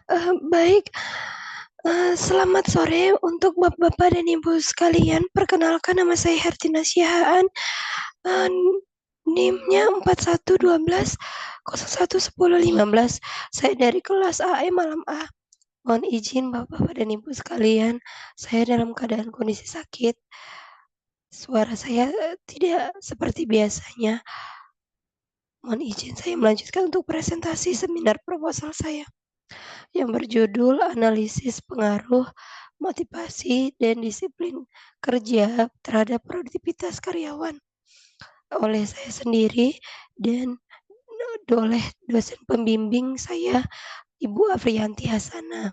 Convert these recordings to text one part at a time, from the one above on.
Baik, selamat sore untuk bapak-bapak dan ibu sekalian. Perkenalkan nama saya Hertina Siahaan, eee, NIM-nya 4112011015. Saya dari kelas AE Malam A. Mohon izin bapak-bapak dan ibu sekalian, saya dalam keadaan kondisi sakit. Suara saya, tidak seperti biasanya. Mohon izin saya melanjutkan untuk presentasi seminar proposal saya, yang berjudul Analisis Pengaruh Motivasi dan Disiplin Kerja Terhadap Produktivitas Karyawan oleh saya sendiri dan oleh dosen pembimbing saya, Ibu Afriyanti Hasana.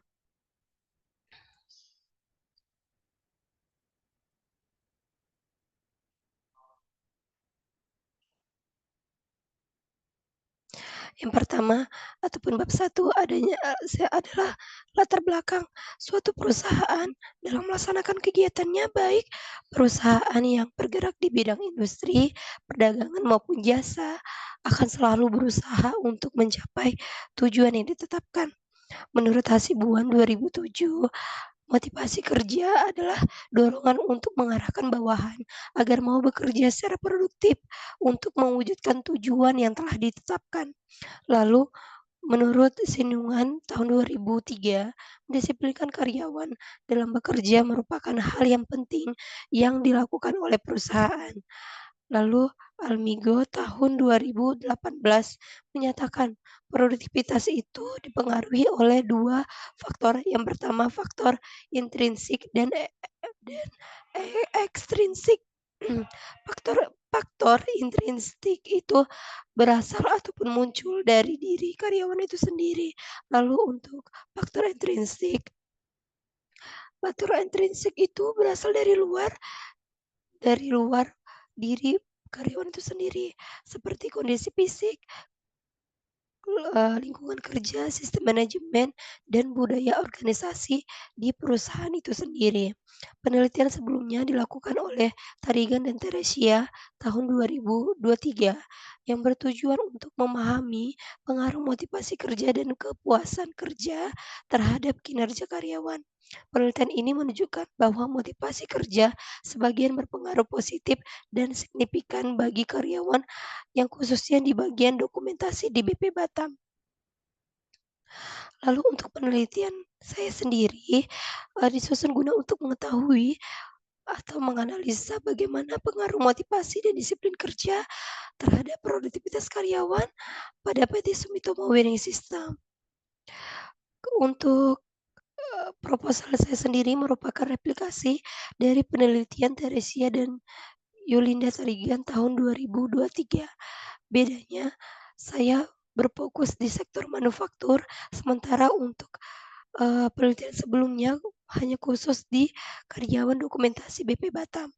Yang pertama ataupun bab satu adanya saya adalah latar belakang suatu perusahaan dalam melaksanakan kegiatannya, baik perusahaan yang bergerak di bidang industri, perdagangan maupun jasa, akan selalu berusaha untuk mencapai tujuan yang ditetapkan. Menurut Hasibuan 2007, motivasi kerja adalah dorongan untuk mengarahkan bawahan agar mau bekerja secara produktif untuk mewujudkan tujuan yang telah ditetapkan. Lalu, menurut Sindungan tahun 2003, mendisiplinkan karyawan dalam bekerja merupakan hal yang penting yang dilakukan oleh perusahaan. Lalu Almigo tahun 2018 menyatakan produktivitas itu dipengaruhi oleh 2 faktor. Yang pertama faktor intrinsik dan ekstrinsik. Faktor faktor intrinsik itu berasal ataupun muncul dari diri karyawan itu sendiri. Lalu untuk faktor intrinsik itu berasal dari luar diri karyawan itu sendiri, seperti kondisi fisik, lingkungan kerja, sistem manajemen, dan budaya organisasi di perusahaan itu sendiri. Penelitian sebelumnya dilakukan oleh Tarigan dan Teresia tahun 2023 yang bertujuan untuk memahami pengaruh motivasi kerja dan kepuasan kerja terhadap kinerja karyawan. Penelitian ini menunjukkan bahwa motivasi kerja sebagian berpengaruh positif dan signifikan bagi karyawan yang khususnya di bagian dokumentasi di BP Batam. Lalu untuk penelitian saya sendiri, disusun guna untuk mengetahui atau menganalisa bagaimana pengaruh motivasi dan disiplin kerja terhadap produktivitas karyawan pada PT Sumitomo Winning System. Untuk proposal saya sendiri merupakan replikasi dari penelitian Teresia dan Yulinda Sarigan tahun 2023. Bedanya, saya berfokus di sektor manufaktur, sementara untuk, penelitian sebelumnya hanya khusus di karyawan dokumentasi BP Batam.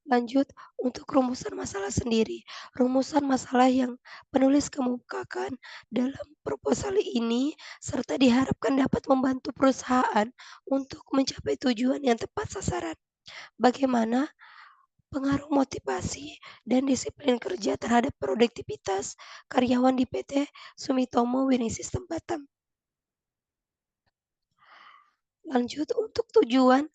Lanjut, untuk rumusan masalah sendiri. Rumusan masalah yang penulis kemukakan dalam proposal ini serta diharapkan dapat membantu perusahaan untuk mencapai tujuan yang tepat sasaran. Bagaimana pengaruh motivasi dan disiplin kerja terhadap produktivitas karyawan di PT Sumitomo Winning System Batam. Lanjut, untuk tujuan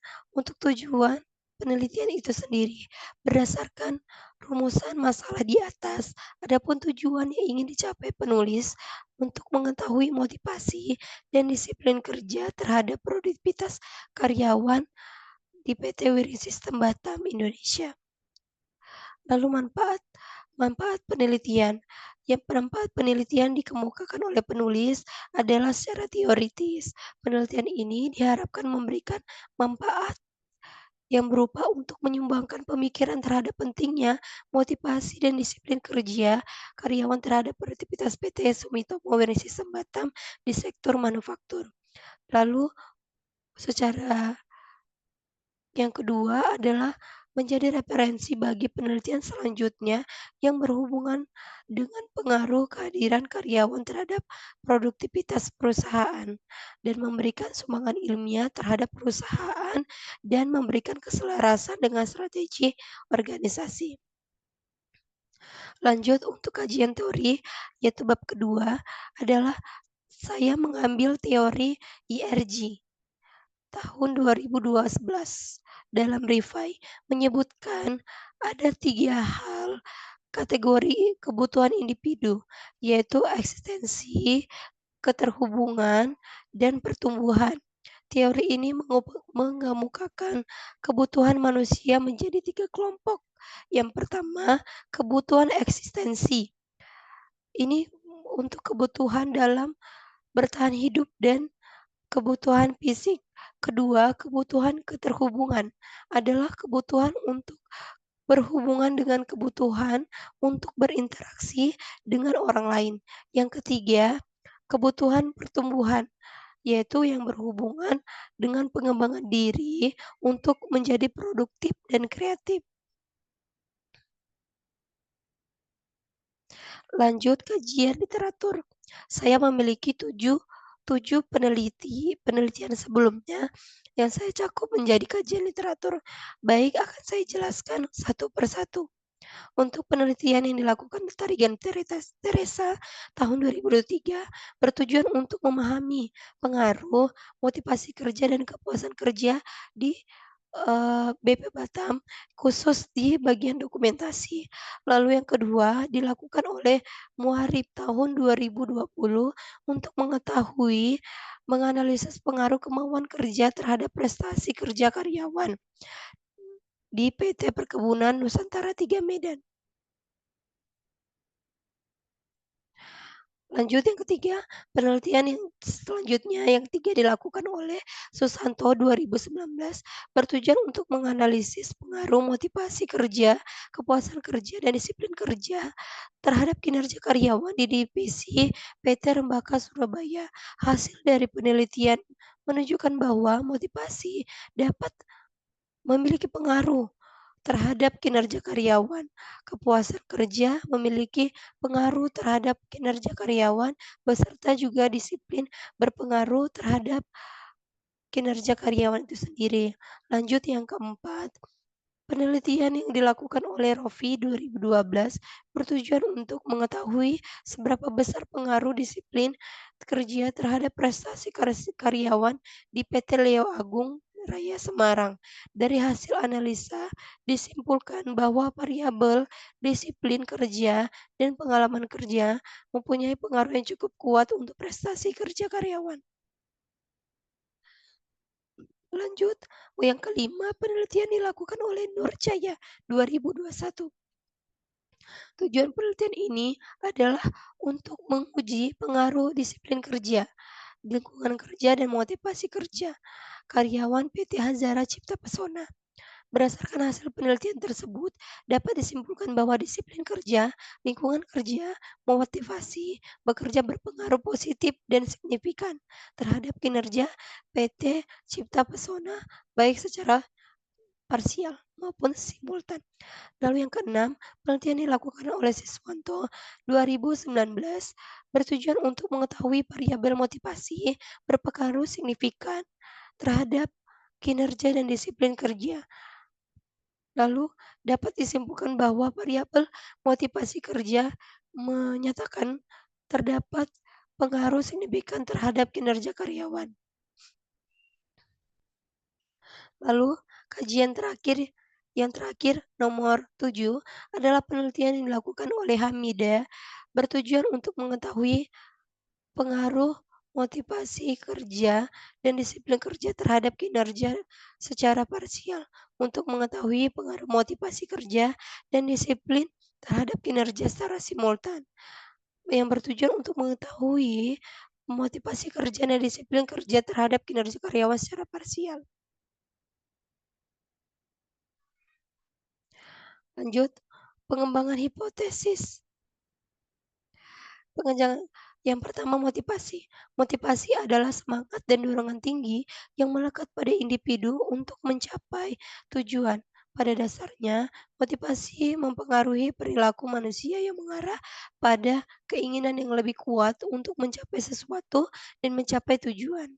penelitian itu sendiri berdasarkan rumusan masalah di atas. Adapun tujuan yang ingin dicapai penulis untuk mengetahui motivasi dan disiplin kerja terhadap produktivitas karyawan di PT Winning System Batam, Indonesia. Lalu manfaat manfaat penelitian. Yang manfaat penelitian dikemukakan oleh penulis adalah secara teoritis. Penelitian ini diharapkan memberikan manfaat yang berupa untuk menyumbangkan pemikiran terhadap pentingnya motivasi dan disiplin kerja karyawan terhadap produktivitas PT Sumitomo Wireless System Batam di sektor manufaktur. Lalu secara yang kedua adalah menjadi referensi bagi penelitian selanjutnya yang berhubungan dengan pengaruh kehadiran karyawan terhadap produktivitas perusahaan dan memberikan sumbangan ilmiah terhadap perusahaan dan memberikan keselarasan dengan strategi organisasi. Lanjut untuk kajian teori, yaitu bab kedua adalah Saya mengambil teori IRG tahun 2011 dalam Rifai menyebutkan ada 3 hal kategori kebutuhan individu, yaitu eksistensi, keterhubungan, dan pertumbuhan. Teori ini mengemukakan kebutuhan manusia menjadi 3 kelompok. Yang pertama, kebutuhan eksistensi. Ini untuk kebutuhan dalam bertahan hidup dan kebutuhan fisik. Kedua, kebutuhan keterhubungan adalah kebutuhan untuk berhubungan dengan kebutuhan untuk berinteraksi dengan orang lain. Yang ketiga, kebutuhan pertumbuhan, yaitu yang berhubungan dengan pengembangan diri untuk menjadi produktif dan kreatif. Lanjut kajian literatur. Saya memiliki tujuh penelitian sebelumnya yang saya cakup menjadi kajian literatur. Baik, akan saya jelaskan satu persatu. Untuk penelitian yang dilakukan Tarigan Teresa tahun 2023 bertujuan untuk memahami pengaruh motivasi kerja dan kepuasan kerja di BP Batam, khusus di bagian dokumentasi. Lalu yang kedua dilakukan oleh Muharib tahun 2020 untuk mengetahui menganalisis pengaruh kemauan kerja terhadap prestasi kerja karyawan di PT Perkebunan Nusantara 3 Medan. Lanjut yang ketiga, penelitian yang selanjutnya yang ketiga dilakukan oleh Susanto 2019 bertujuan untuk menganalisis pengaruh motivasi kerja, kepuasan kerja, dan disiplin kerja terhadap kinerja karyawan di divisi PT Rembaka Surabaya. Hasil dari penelitian menunjukkan bahwa motivasi dapat memiliki pengaruh terhadap kinerja karyawan. Kepuasan kerja memiliki pengaruh terhadap kinerja karyawan, beserta juga disiplin berpengaruh terhadap kinerja karyawan itu sendiri. Lanjut yang keempat, penelitian yang dilakukan oleh Rofi 2012 bertujuan untuk mengetahui seberapa besar pengaruh disiplin kerja terhadap prestasi karyawan di PT Leo Agung Raya Semarang. Dari hasil analisa disimpulkan bahwa variabel disiplin kerja dan pengalaman kerja mempunyai pengaruh yang cukup kuat untuk prestasi kerja karyawan. Lanjut, yang kelima, penelitian dilakukan oleh Nur Jaya 2021. Tujuan penelitian ini adalah untuk menguji pengaruh disiplin kerja, lingkungan kerja, dan motivasi kerja karyawan PT Hazara Cipta Pesona. Berdasarkan hasil penelitian tersebut, dapat disimpulkan bahwa disiplin kerja, lingkungan kerja, motivasi bekerja berpengaruh positif dan signifikan terhadap kinerja PT Cipta Pesona, baik secara parsial maupun simultan. Lalu yang keenam, penelitian dilakukan oleh Siswanto 2019 bertujuan untuk mengetahui variabel motivasi berpengaruh signifikan terhadap kinerja dan disiplin kerja. Lalu dapat disimpulkan bahwa variabel motivasi kerja menyatakan terdapat pengaruh signifikan terhadap kinerja karyawan. Lalu kajian terakhir yang terakhir nomor 7 adalah penelitian yang dilakukan oleh Hamida bertujuan untuk mengetahui pengaruh motivasi kerja dan disiplin kerja terhadap kinerja secara parsial. Untuk mengetahui pengaruh motivasi kerja dan disiplin terhadap kinerja secara simultan. Yang bertujuan untuk mengetahui motivasi kerja dan disiplin kerja terhadap kinerja karyawan secara parsial. Lanjut, pengembangan hipotesis. Pengenjangan yang pertama motivasi. Motivasi adalah semangat dan dorongan tinggi yang melekat pada individu untuk mencapai tujuan. Pada dasarnya, motivasi mempengaruhi perilaku manusia yang mengarah pada keinginan yang lebih kuat untuk mencapai sesuatu dan mencapai tujuan.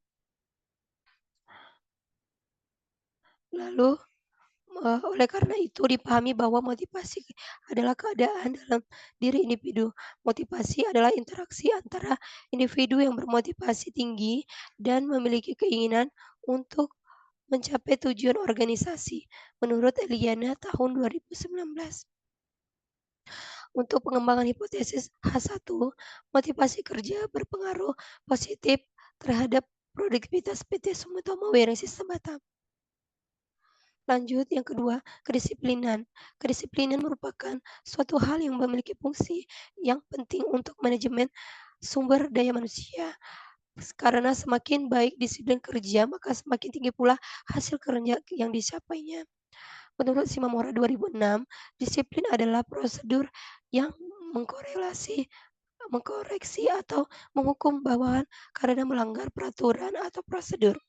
Lalu, Oleh karena itu dipahami bahwa motivasi adalah keadaan dalam diri individu. Motivasi adalah interaksi antara individu yang bermotivasi tinggi dan memiliki keinginan untuk mencapai tujuan organisasi. Menurut Eliana tahun 2019. Untuk pengembangan hipotesis H1, motivasi kerja berpengaruh positif terhadap produktivitas PT Sumitomo Wireless System Batam. Lanjut yang kedua, kedisiplinan. Kedisiplinan merupakan suatu hal yang memiliki fungsi yang penting untuk manajemen sumber daya manusia. Karena semakin baik disiplin kerja, maka semakin tinggi pula hasil kerja yang dicapainya. Menurut Shimamura 2006, disiplin adalah prosedur yang mengkorelasi mengkoreksi atau menghukum bawahan karena melanggar peraturan atau prosedur.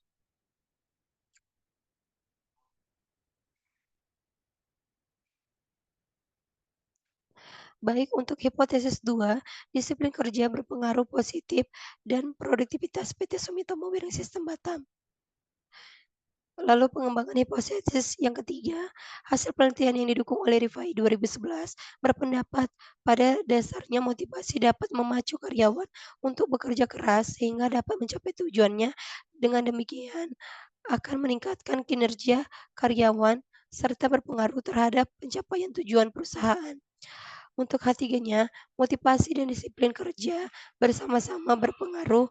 Baik untuk hipotesis 2, disiplin kerja berpengaruh positif dan produktivitas PT Sumitomo Wireless System Batam. Lalu pengembangan hipotesis yang ketiga, hasil penelitian yang didukung oleh Rifai 2011 berpendapat pada dasarnya motivasi dapat memacu karyawan untuk bekerja keras sehingga dapat mencapai tujuannya. Dengan demikian akan meningkatkan kinerja karyawan serta berpengaruh terhadap pencapaian tujuan perusahaan. Untuk H3-nya, motivasi dan disiplin kerja bersama-sama berpengaruh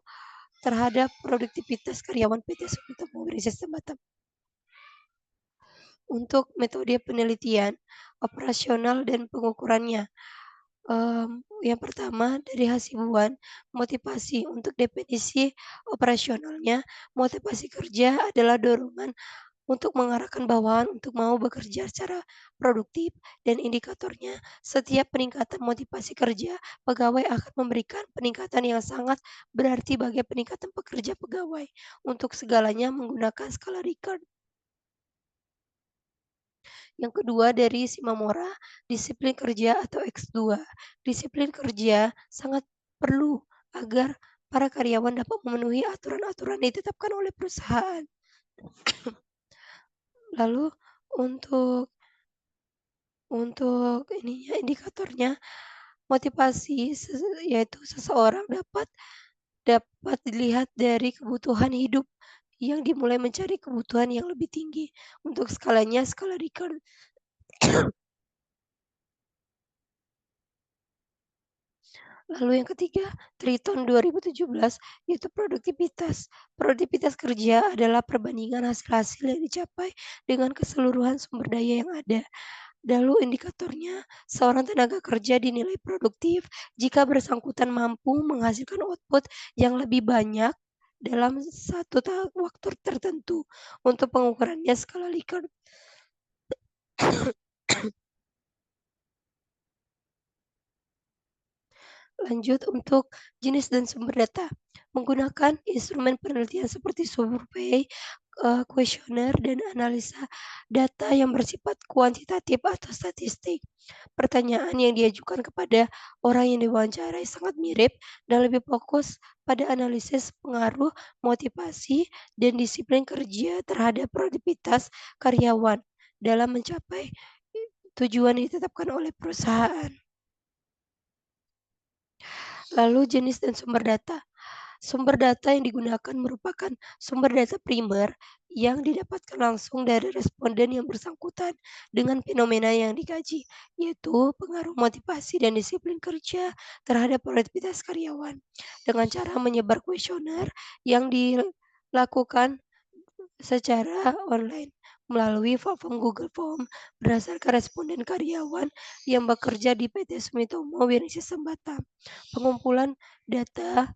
terhadap produktivitas karyawan PT Sumitomo Wireless Batam. Untuk metode penelitian, operasional dan pengukurannya, yang pertama dari Hasibuan, motivasi. Untuk definisi operasionalnya, motivasi kerja adalah dorongan untuk mengarahkan bawahan untuk mau bekerja secara produktif dan indikatornya, setiap peningkatan motivasi kerja, pegawai akan memberikan peningkatan yang sangat berarti bagi peningkatan pekerja pegawai. Untuk segalanya menggunakan skala Likert. Yang kedua dari Shimamura, disiplin kerja atau X2. Disiplin kerja sangat perlu agar para karyawan dapat memenuhi aturan-aturan yang ditetapkan oleh perusahaan. Lalu untuk ininya indikatornya motivasi yaitu seseorang dapat dapat dilihat dari kebutuhan hidup yang dimulai mencari kebutuhan yang lebih tinggi. Untuk skalanya skala Likert. Lalu yang ketiga, Triton 2017 yaitu produktivitas. Produktivitas kerja adalah perbandingan hasil-hasil yang dicapai dengan keseluruhan sumber daya yang ada. Lalu indikatornya, seorang tenaga kerja dinilai produktif jika bersangkutan mampu menghasilkan output yang lebih banyak dalam satu waktu tertentu. Untuk pengukurannya skala Likert. Lanjut untuk jenis dan sumber data. Menggunakan instrumen penelitian seperti survei, kuesioner, dan analisa data yang bersifat kuantitatif atau statistik. Pertanyaan yang diajukan kepada orang yang diwawancarai sangat mirip dan lebih fokus pada analisis pengaruh motivasi dan disiplin kerja terhadap produktivitas karyawan dalam mencapai tujuan yang ditetapkan oleh perusahaan. Lalu jenis dan sumber data. Sumber data yang digunakan merupakan sumber data primer yang didapatkan langsung dari responden yang bersangkutan dengan fenomena yang dikaji, yaitu pengaruh motivasi dan disiplin kerja terhadap produktivitas karyawan. Dengan cara menyebar kuesioner yang dilakukan secara online melalui platform Google Form berdasarkan responden karyawan yang bekerja di PT Sumitomo Wireless Batam. Pengumpulan data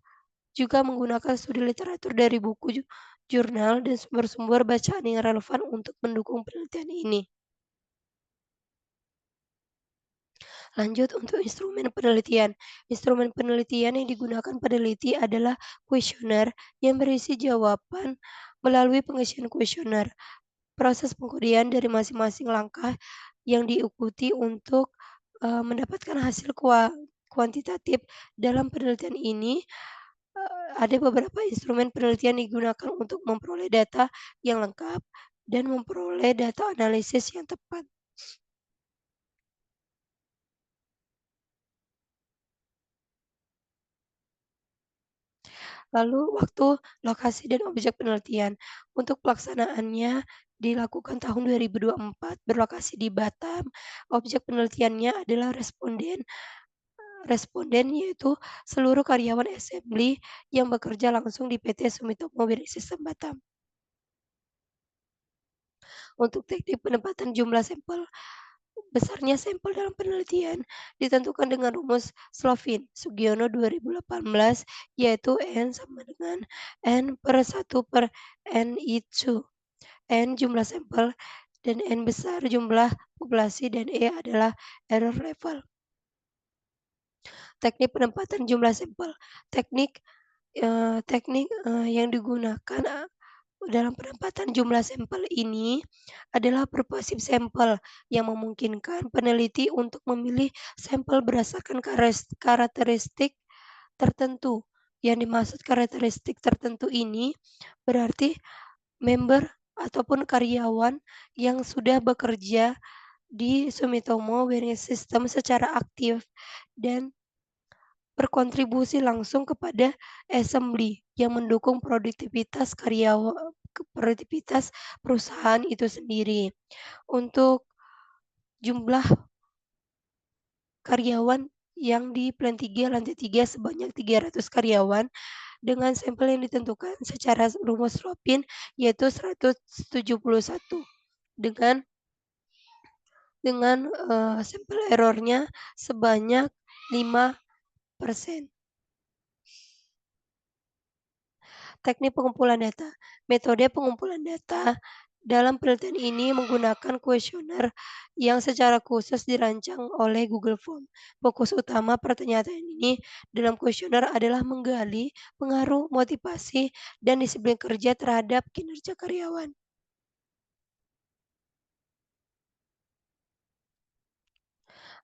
juga menggunakan studi literatur dari buku, jurnal, dan sumber-sumber bacaan yang relevan untuk mendukung penelitian ini. Lanjut untuk instrumen penelitian. Instrumen penelitian yang digunakan peneliti adalah kuesioner yang berisi jawaban melalui pengisian kuesioner. Proses pengkodian dari masing-masing langkah yang diikuti untuk mendapatkan hasil kuantitatif. Dalam penelitian ini ada beberapa instrumen penelitian digunakan untuk memperoleh data yang lengkap dan memperoleh data analisis yang tepat. Lalu waktu, lokasi, dan objek penelitian. Untuk pelaksanaannya dilakukan tahun 2024, berlokasi di Batam. Objek penelitiannya adalah responden yaitu seluruh karyawan assembly yang bekerja langsung di PT Sumitomo Wireless System Batam. Untuk teknik penempatan jumlah sampel, besarnya sampel dalam penelitian ditentukan dengan rumus Slovin Sugiono 2018, yaitu N sama dengan N/1/N/I2. N jumlah sampel dan N besar jumlah populasi dan E adalah error level. Teknik penempatan jumlah sampel. Teknik yang digunakan, dalam penempatan jumlah sampel ini adalah pervasive sampel yang memungkinkan peneliti untuk memilih sampel berdasarkan karakteristik tertentu. Yang dimaksud karakteristik tertentu ini berarti member ataupun karyawan yang sudah bekerja di Sumitomo Wireless System secara aktif dan berkontribusi langsung kepada assembly yang mendukung produktivitas perusahaan itu sendiri. Untuk jumlah karyawan yang di plan 3 lantai 3 sebanyak 300 karyawan dengan sampel yang ditentukan secara rumus Ropin yaitu 171 dengan sampel error-nya sebanyak 5%. Teknik pengumpulan data. Metode pengumpulan data dalam penelitian ini menggunakan kuesioner yang secara khusus dirancang oleh Google Form. Fokus utama pertanyaan ini dalam kuesioner adalah menggali pengaruh, motivasi, dan disiplin kerja terhadap kinerja karyawan.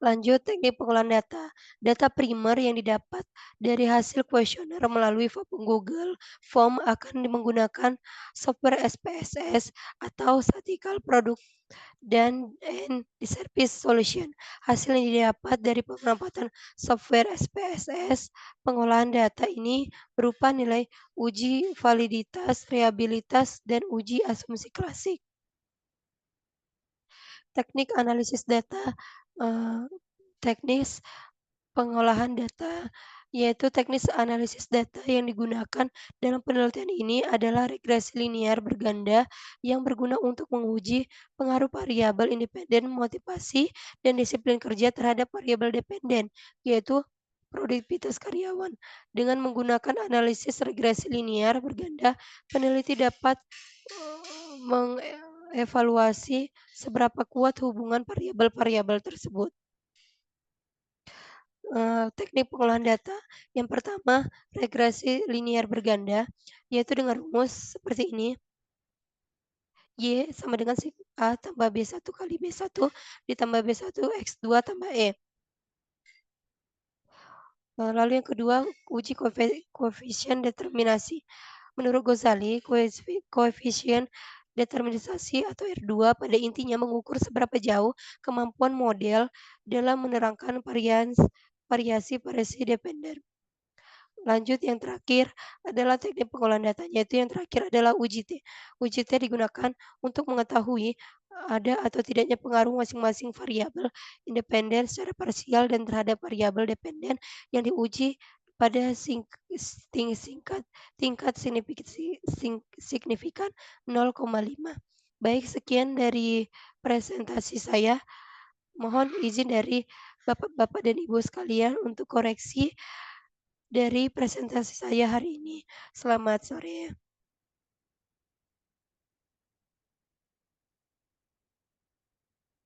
Lanjut, teknik pengolahan data. Data primer yang didapat dari hasil kuesioner melalui Google Form akan menggunakan software SPSS atau Statistical Product dan Service Solution. Hasil yang didapat dari pemanfaatan software SPSS, pengolahan data ini berupa nilai uji validitas, reliabilitas, dan uji asumsi klasik. Teknik analisis data, eee, teknis pengolahan data, yaitu teknis analisis data yang digunakan dalam penelitian ini adalah regresi linear berganda yang berguna untuk menguji pengaruh variabel independen, motivasi, dan disiplin kerja terhadap variabel dependen, yaitu produktivitas karyawan. Dengan menggunakan analisis regresi linear berganda, peneliti dapat mengevaluasi seberapa kuat hubungan variabel-variabel tersebut. Teknik pengolahan data. Yang pertama, regresi linear berganda, yaitu dengan rumus seperti ini, Y sama dengan sik A tambah B1 kali B1 ditambah B1 X2 tambah E. Lalu yang kedua, uji koefisien determinasi. Menurut Ghazali, koefisien determinasi atau R2 pada intinya mengukur seberapa jauh kemampuan model dalam menerangkan variasi dependen. Lanjut yang terakhir adalah teknik pengolahan data, yaitu yang terakhir adalah UJT. UJT digunakan untuk mengetahui ada atau tidaknya pengaruh masing-masing variabel independen secara parsial dan terhadap variabel dependen yang diuji pada tingkat signifikan 0,5. Baik, sekian dari presentasi saya. Mohon izin dari Bapak-bapak dan Ibu sekalian untuk koreksi dari presentasi saya hari ini. Selamat sore.